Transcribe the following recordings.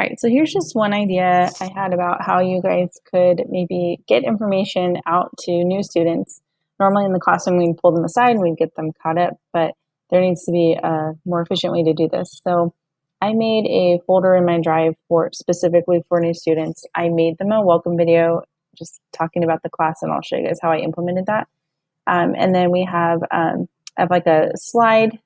right, so here's just one idea I had about how you guys could maybe get information out to new students. Normally in the classroom, we'd pull them aside and we'd get them caught up, but there needs to be a more efficient way to do this. So I made a folder in my drive for specifically for new students. I made them a welcome video just talking about the class, and I'll show you guys how I implemented that. And then we have like a slide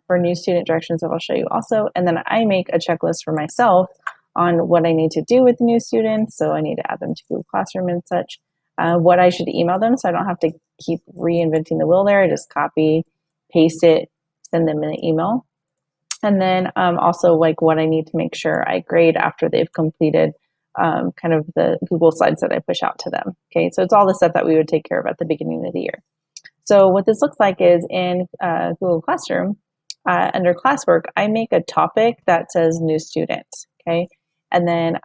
for new student directions that I'll show you also. And then I make a checklist for myself on what I need to do with new students. So I need to add them to Google Classroom and such. What I should email them so I don't have to keep reinventing the wheel there. I just copy, paste it, send them an email. And then also like what I need to make sure I grade after they've completed kind of the Google Slides that I push out to them. Okay, so it's all the stuff that we would take care of at the beginning of the year. So what this looks like is in Google Classroom, under classwork, I make a topic that says new students, okay? And then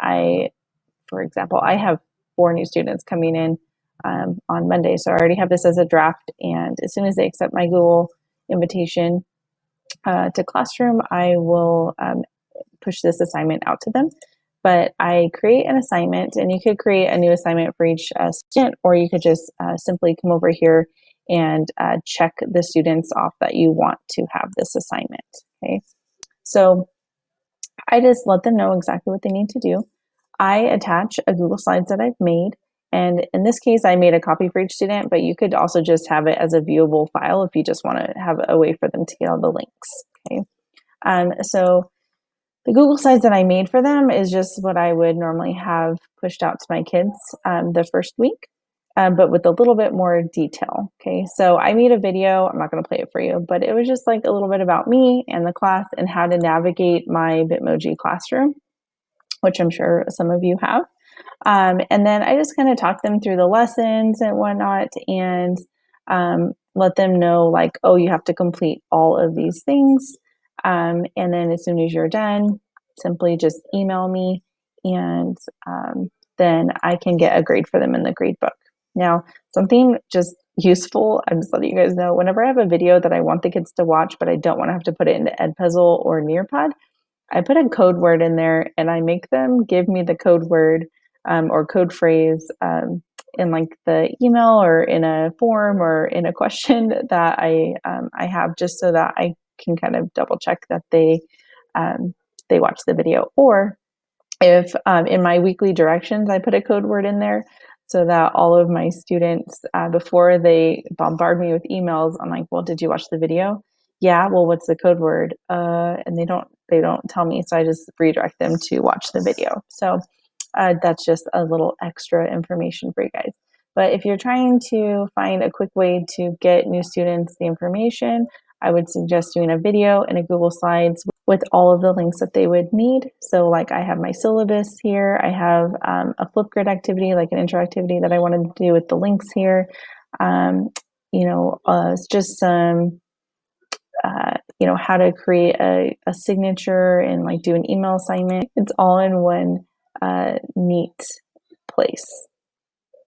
for example, I have 4 new students coming in on Monday. So I already have this as a draft. And as soon as they accept my Google invitation to Classroom, I will push this assignment out to them. But I create an assignment, and you could create a new assignment for each student, or you could just simply come over here and check the students off that you want to have this assignment, okay? So I just let them know exactly what they need to do. I attach a Google Slides that I've made, and in this case, I made a copy for each student, but you could also just have it as a viewable file if you just want to have a way for them to get all the links, okay? So the Google Slides that I made for them is just what I would normally have pushed out to my kids the first week. But with a little bit more detail. Okay, so I made a video, I'm not going to play it for you, but it was just like a little bit about me and the class and how to navigate my Bitmoji classroom, which I'm sure some of you have. And then I just kind of talked them through the lessons and whatnot, and let them know like, oh, you have to complete all of these things. And then as soon as you're done, simply just email me, and then I can get a grade for them in the grade book. Now, something just useful, I'm just letting you guys know, whenever I have a video that I want the kids to watch, but I don't want to have to put it into Edpuzzle or Nearpod, I put a code word in there and I make them give me the code word or code phrase in like the email or in a form or in a question that I have, just so that I can kind of double check that they watch the video. Or if in my weekly directions, I put a code word in there, so that all of my students, before they bombard me with emails, I'm like, well, did you watch the video? Yeah, well, what's the code word? And they don't tell me, so I just redirect them to watch the video. So that's just a little extra information for you guys. But if you're trying to find a quick way to get new students the information, I would suggest doing a video and a Google Slides with all of the links that they would need. So like I have my syllabus here. I have a Flipgrid activity, like an intro activity that I wanted to do with the links here. It's just some, how to create a signature and like do an email assignment. It's all in one neat place.